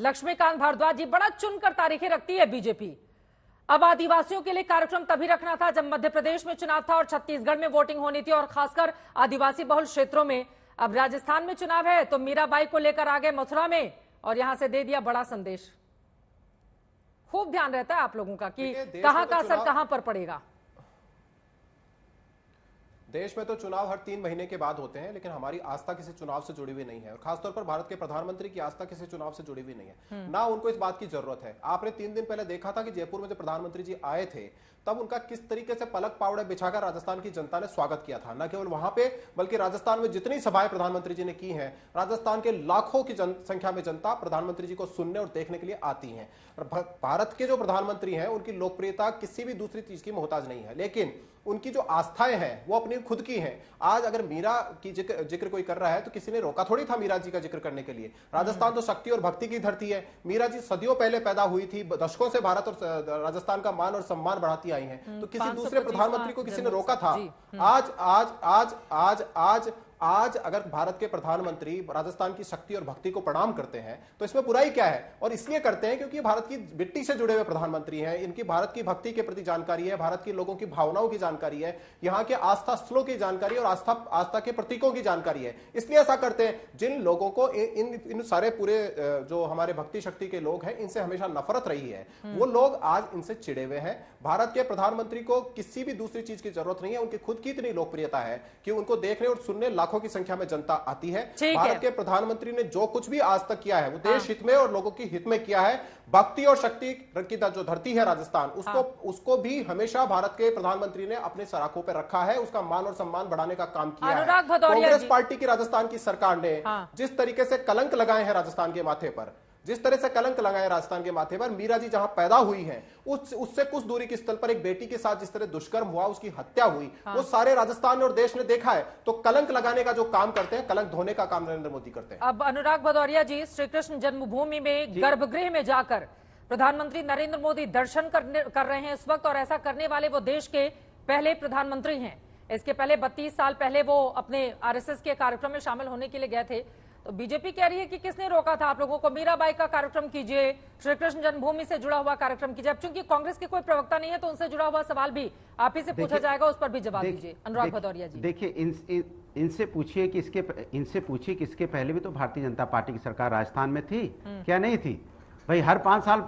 लक्ष्मीकांत भारद्वाज जी, बड़ा चुनकर तारीखें रखती है बीजेपी। अब आदिवासियों के लिए कार्यक्रम तभी रखना था जब मध्य प्रदेश में चुनाव था और छत्तीसगढ़ में वोटिंग होनी थी, और खासकर आदिवासी बहुल क्षेत्रों में। अब राजस्थान में चुनाव है तो मीराबाई को लेकर आ गए मथुरा में और यहां से दे दिया बड़ा संदेश। खूब ध्यान रहता है आप लोगों का कि कहां का असर कहां पर पड़ेगा। देश में तो चुनाव हर 3 महीने के बाद होते हैं, लेकिन हमारी आस्था किसी चुनाव से जुड़ी हुई नहीं है, और खासतौर पर भारत के प्रधानमंत्री की आस्था किसी चुनाव से जुड़ी हुई नहीं है, ना उनको इस बात की जरूरत है। आपने 3 दिन पहले देखा था कि जयपुर में जब प्रधानमंत्री जी आए थे तब उनका किस तरीके से पलक पावड़े बिछाकर राजस्थान की जनता ने स्वागत किया था। न केवल वहां पे, बल्कि राजस्थान में जितनी सभाएं प्रधानमंत्री जी ने की हैं, राजस्थान के लाखों की संख्या में जनता प्रधानमंत्री जी को सुनने और देखने के लिए आती है। और भारत के जो प्रधानमंत्री हैं उनकी लोकप्रियता किसी भी दूसरी चीज की मोहताज नहीं है, लेकिन उनकी जो आस्थाएं हैं वो अपनी खुद की हैं। आज अगर मीरा की जिक्र कोई कर रहा है तो किसी ने रोका थोड़ी था मीरा जी का जिक्र करने के लिए। राजस्थान तो शक्ति और भक्ति की धरती है। मीरा जी सदियों पहले पैदा हुई थी, दशकों से भारत और राजस्थान का मान और सम्मान बढ़ाती आई हैं, तो किसी दूसरे प्रधानमंत्री को किसी ने रोका था? आज आज आज आज आज आज अगर भारत के प्रधानमंत्री राजस्थान की शक्ति और भक्ति को प्रणाम करते हैं तो इसमें बुराई क्या है? और इसलिए करते हैं क्योंकि भारत की मिट्टी से जुड़े हुए प्रधानमंत्री हैं, इनकी भारत की भक्ति के प्रति जानकारी है, भारत के लोगों की भावनाओं की जानकारी है, यहाँ के आस्था स्थलों की जानकारी और आस्था के प्रतीकों की जानकारी है, इसलिए ऐसा करते हैं। जिन लोगों को इन सारे पूरे जो हमारे भक्ति शक्ति के लोग हैं इनसे हमेशा नफरत रही है, वो लोग आज इनसे चिड़े हुए हैं। भारत के प्रधानमंत्री को किसी भी दूसरी चीज की जरूरत नहीं है, उनकी खुद की इतनी लोकप्रियता है कि उनको देखने और सुनने लाखों की संख्या में जनता आती है। भारत के प्रधानमंत्री ने जो कुछ भी आज तक किया है वो देश हित में और लोगों की हित में किया है। भक्ति और शक्ति की जो धरती है राजस्थान, उसको भी हमेशा भारत के प्रधानमंत्री ने अपने सराखों पर रखा है, उसका मान और सम्मान बढ़ाने का काम किया है। कांग्रेस पार्टी की राजस्थान की सरकार ने जिस तरीके से कलंक लगाए हैं राजस्थान के माथे पर, जिस तरह से कलंक लगाए राजस्थान के माथे पर, मीरा जी जहां पैदा हुई हैं उससे कुछ दूरी के स्थल पर एक बेटी के साथ जिस तरह दुष्कर्म हुआ, उसकी हत्या हुई, वो सारे राजस्थान और देश ने देखा है। तो कलंक लगाने का जो काम करते हैं, कलंक धोने का काम नरेंद्र मोदी करते हैं। अब अनुराग भदौरिया जी, श्री कृष्ण जन्मभूमि में गर्भगृह में जाकर प्रधानमंत्री नरेंद्र मोदी दर्शन कर रहे हैं इस वक्त, और ऐसा करने वाले वो देश के पहले प्रधानमंत्री हैं। इसके पहले 32 साल पहले वो अपने आरएसएस के कार्यक्रम में शामिल होने के लिए गए थे। तो बीजेपी कह रही है कि किसने रोका था आप लोगों को? मीराबाई का कार्यक्रम कीजिए, श्री कृष्ण जन्मभूमि से जुड़ा हुआ कार्यक्रम कीजिए। अब चूंकि कांग्रेस के कोई प्रवक्ता नहीं है तो उनसे जुड़ा हुआ सवाल भी आप ही से पूछा जाएगा, उस पर भी जवाब दीजिए अनुराग भदौरिया जी। देखिए, इनसे पूछिए कि इसके पहले भी तो भारतीय जनता पार्टी की सरकार राजस्थान में थी, क्या नहीं थी भाई? हर 5 साल,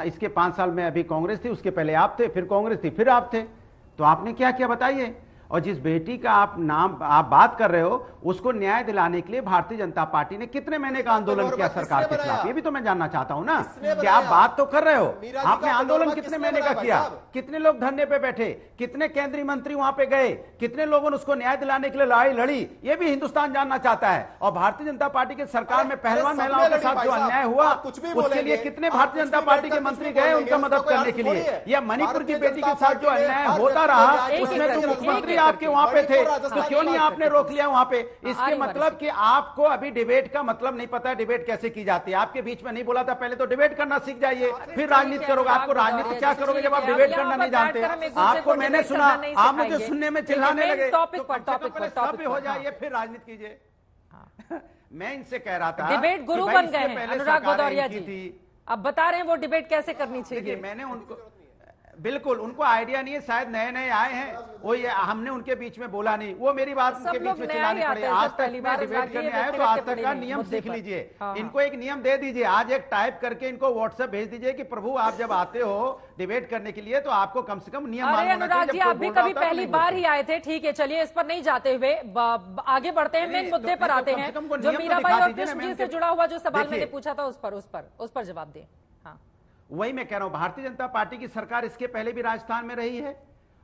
इसके 5 साल में अभी कांग्रेस थी, उसके पहले आप थे, फिर कांग्रेस थी, फिर आप थे, तो आपने क्या किया बताइए? और जिस बेटी का आप बात कर रहे हो, उसको न्याय दिलाने के लिए भारतीय जनता पार्टी ने कितने महीने का आंदोलन किया सरकार के खिलाफ, ये भी तो मैं जानना चाहता हूं ना। कि आप बात तो कर रहे हो, आपने आंदोलन कितने महीने का किया? कितने लोग धरने पे बैठे? कितने केंद्रीय मंत्री वहां पे गए? कितने लोगों ने उसको न्याय दिलाने के लिए लड़ाई लड़ी? ये भी हिंदुस्तान जानना चाहता है। और भारतीय जनता पार्टी की सरकार में पहलवान महिलाओं के साथ जो अन्याय हुआ, उसके लिए कितने भारतीय जनता पार्टी के मंत्री गए उनका मदद करने के लिए? या मणिपुर की बेटी के साथ जो अन्याय होता रहा, उसमें तो मुख्यमंत्री आपके वहां पे थे, तो क्यों नहीं आपने रोक लिया वहां पे? इसके मतलब कि आपको अभी डिबेट का मतलब नहीं पता है, डिबेट कैसे की जाती है। आपके बीच में नहीं बोला था, पहले तो डिबेट करना सीख जाइए, फिर राजनीति करोगे। आपको राजनीति क्या करोगे जब आप डिबेट करना नहीं जानते? आपको मैंने सुना, आप मुझे सुनने में चिल्लाने लगे, टॉपिक पर हो जाइए, फिर राजनीति कीजिए। मैं इनसे कह रहा था, डिबेट गुरु बन गए हैं अनुराग भदौरिया जी। अब बता रहे हैं वो डिबेट कैसे करनी चाहिए। मैंने उनको बिल्कुल, उनको आइडिया नहीं है, शायद नए नए आए हैं, वो ये हमने उनके बीच में बोला नहीं, वो मेरी बात उनके बीच में चिल्लानी पड़े। आज तक डिबेट करने आए तो आज तक का नियम सीख लीजिए। इनको एक नियम दे दीजिए, आज एक टाइप करके इनको व्हाट्सएप भेज दीजिए कि प्रभु आप जब आते हो डिबेट करने के लिए तो आपको कम से कम नियम मालूम होना चाहिए। अनुराग जी, आप भी कभी पहली बार ही आए थे, ठीक है, चलिए इस पर नहीं जाते हुए आगे बढ़ते हैं, मेन मुद्दे पर आते हैं। जो मीराबाई और कृष्ण जी से जुड़ा हुआ जो सवाल मैंने पूछा था उस पर जवाब दें। वही मैं कह रहा हूं, भारतीय जनता पार्टी की सरकार इसके पहले भी राजस्थान में रही है,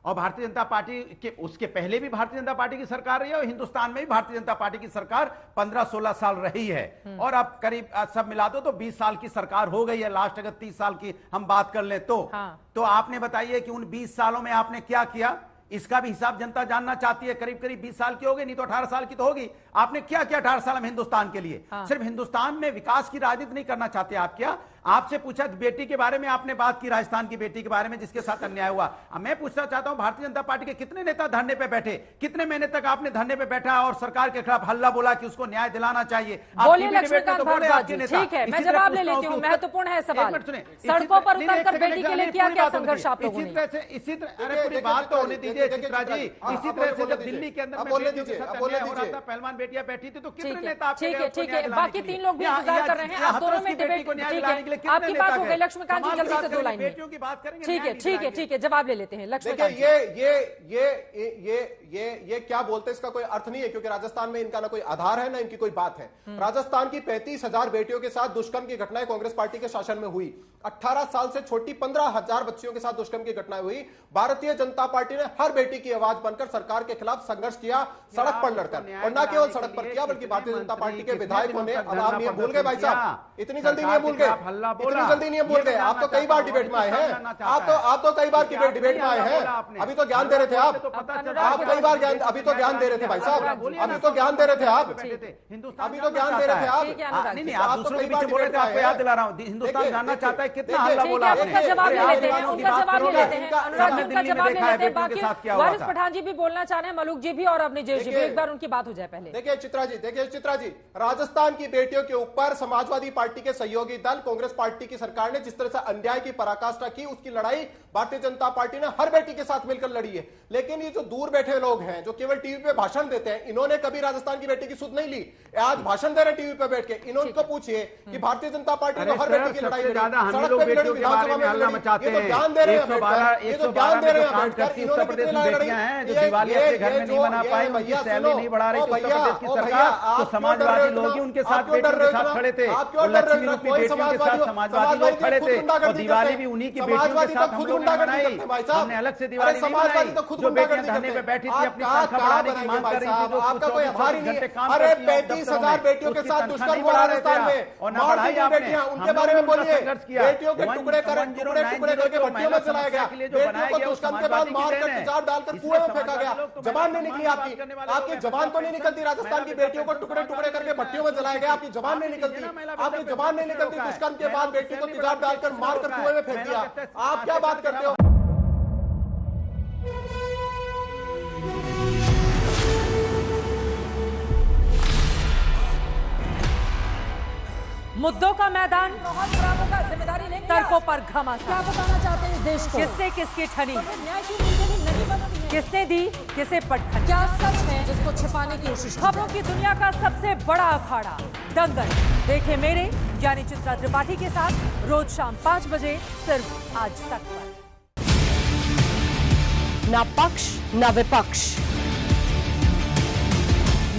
और भारतीय जनता पार्टी के उसके पहले भी भारतीय जनता पार्टी की सरकार रही है, और हिंदुस्तान में भी भारतीय जनता पार्टी की सरकार 15-16 साल रही है, और अब करीब सब मिला दो तो 20 साल की सरकार हो गई है। लास्ट अगर 30 साल की हम बात कर लें तो आपने बताइए कि उन 20 सालों में आपने क्या किया? इसका भी हिसाब जनता जानना चाहती है। करीब करीब 20 साल की होगी, नहीं तो 18 साल की तो होगी। आपने क्या किया 18 साल में हिंदुस्तान के लिए? सिर्फ हिंदुस्तान में विकास की राजनीति नहीं करना चाहते आप क्या? आपसे पूछा बेटी के बारे में, आपने बात की राजस्थान की बेटी के बारे में जिसके साथ अन्याय हुआ। अब मैं पूछना चाहता हूं, भारतीय जनता पार्टी के कितने नेता धरने पे बैठे? कितने महीने तक आपने धरने पे बैठा और सरकार के खिलाफ हल्ला बोला कि उसको न्याय दिलाना चाहिए? बोलिए लक्ष्मीकांत भारद्वाज जी। ठीक है, मैं जवाब ले लेती हूँ। महत्वपूर्ण है सवाल। सड़कों पर उतरकर बेटी के लिए क्या क्या संघर्ष आप लोगों ने? इसी तरह, अरे पूरी बात तो होने दीजिए चित्रा जी। इसी तरह से जब दिल्ली के अंदर पहलवान बेटियां बैठी थी तो कितने नेता? ठीक है, बाकी 3 लोग भी इंतजार कर रहे हैं। आप दोनों में डिबेट, ठीक है, आपकी बात हो गई। लक्ष्मीकांत जी जल्दी से 2 लाइन में। की बात करेंगे। ठीक है, जवाब ले लेते हैं लक्ष्मीकांत। ये क्या बोलते हैं इसका कोई अर्थ नहीं है, क्योंकि राजस्थान में इनका ना कोई आधार है ना इनकी कोई बात है। राजस्थान की 35,000 बेटियों के साथ दुष्कर्म की घटनाएं कांग्रेस पार्टी के शासन में हुई। 18 साल से छोटी 15,000 बच्चियों के साथ दुष्कर्म की घटनाएं हुई। भारतीय जनता पार्टी ने हर बेटी की आवाज बनकर सरकार के खिलाफ संघर्ष किया, सड़क पर लड़कर। और न केवल सड़क पर किया, बल्कि भारतीय जनता पार्टी के विधायकों ने, अब आप ये भूल गए भाई साहब, इतनी जल्दी नहीं भूल गए, इतनी जल्दी नहीं भूल गए। आप तो कई बार डिबेट में आए हैं, आप तो कई बार डिबेट में आए हैं। अभी तो ज्ञान दे रहे थे आप कई बार ज्ञान, अभी तो ज्ञान दे रहे थे भाई साहब, अभी तो ज्ञान दे रहे थे आप, अभी तो ज्ञान दे रहे थे आप। नहीं, आप दूसरों के पीछे बोल रहे थे, आपको याद दिला रहा हूं। हिंदुस्तान जानना चाहता है कितना हल्ला बोला आपने। उनका जवाब ले लेते हैं, अनुराग जी उनका जवाब ले लेते हैं। बाकी वारिस पठान जी भी बोलना चाह रहे हैं, मलूक जी भी और अवनीश जी भी। एक बार उनकी बात हो जाए पहले। देखिए चित्रा जी, राजस्थान की बेटियों के ऊपर समाजवादी पार्टी के सहयोगी दल कांग्रेस पार्टी की सरकार ने जिस तरह से अन्याय की पराकाष्ठा की, उसकी लड़ाई भारतीय जनता पार्टी ने हर बेटी के साथ मिलकर लड़ी है। लेकिन ये जो दूर बैठे लोग हैं, जो केवल टीवी पे भाषण देते हैं, इन्होंने कभी राजस्थान की बेटी की सुध नहीं ली। आज भाषण दे रहे टीवी पे बैठ के। इनको पूछिए कि भारतीय जनता पार्टी ने हर बेटी की लड़ाई लड़ी, सड़क पे भी लड़ी, विधानसभा में लड़ी। ये तो ज्ञान दे रहे हैं, ये तो ज्ञान दे रहे हैं। इन्होंने कितनी लड़ाई लड़ी है जो दिवाली अपने घर में नहीं बना पाई, उनकी सैलरी नहीं बढ़ा रही उत्तर प्रदेश की सरकार, तो समाजवादी लोग ही उनके साथ बेटियों के साथ खड़े थे। लक्ष्मी रूपी बेटियों के साथ समाजवादी लोग खड़े थे और दिवाली भी उन्हीं की बेटियों के साथ हम लोगों ने मनाई। हमने अलग से दिवाली नहीं मनाई। जो बेटियां धरने पे बैठी थी, अपनी तनख्वाह बढ़ाने की मांग कर रही थी, जो आपका कोई आभार ही नहीं है। काम अरे करती हैं 35,000 बेटियों के साथ दुष्कर्म हुआ राजस्थान में, और ना बढ़ाई आपने। उनके बारे में बोलिए। बेटियों के टुकड़े करके भट्टियों में जलाया गया, बेटियों को दुष्कर्म के बाद मारकर तेजाब डालकर कुएं में फेंका गया। जबान नहीं निकली आपकी जबान तो नहीं निकलती। राजस्थान की बेटियों को टुकड़े करके भट्टियों में जलाया गया, आपकी जबान नहीं निकलती, आपकी जबान नहीं निकलती। दुष्कर्म के बाद बेटी को तेजाब डालकर मारकर कुएं में फेंक दिया। आप क्या बात करते हो? मुद्दों का मैदान, जिम्मेदारी लेंगे, तर्कों पर घमासान। क्या बताना चाहते हैं इस देश को? किससे किसकी ठनी, किसने दी किसे पटखनी? क्या सच है जिसको छिपाने की कोशिश? खबरों की दुनिया का सबसे बड़ा अखाड़ा दंगल देखे मेरे यानी चित्रा त्रिपाठी के साथ रोज शाम 5 बजे सिर्फ आज तक पर। ना पक्ष ना विपक्ष,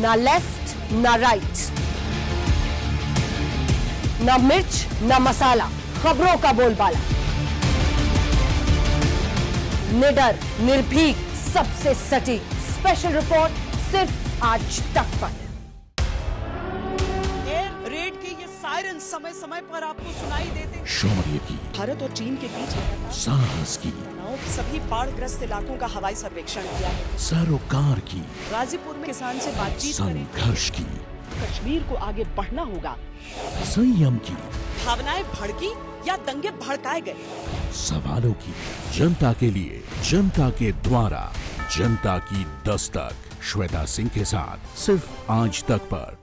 ना लेफ्ट ना राइट, ना मिर्च ना मसाला, खबरों का बोलबाला, निडर निर्भीक सबसे सटीक स्पेशल रिपोर्ट सिर्फ आज तक पर। एयर रेड के ये सायरन समय समय पर आपको सुनाई देते हैं। शौर्य की, भारत और चीन के बीच साहस की, सभी बाढ़ग्रस्त इलाकों का हवाई सर्वेक्षण किया है। सरोकार की, गाजीपुर में किसान से बातचीत करें। संघर्ष की, कश्मीर को आगे बढ़ना होगा। संयम की, भावनाएं भड़की या दंगे भड़काए गए, सवालों की, जनता के लिए, जनता के द्वारा, जनता की दस्तक। श्वेता सिंह के साथ सिर्फ आज तक पर।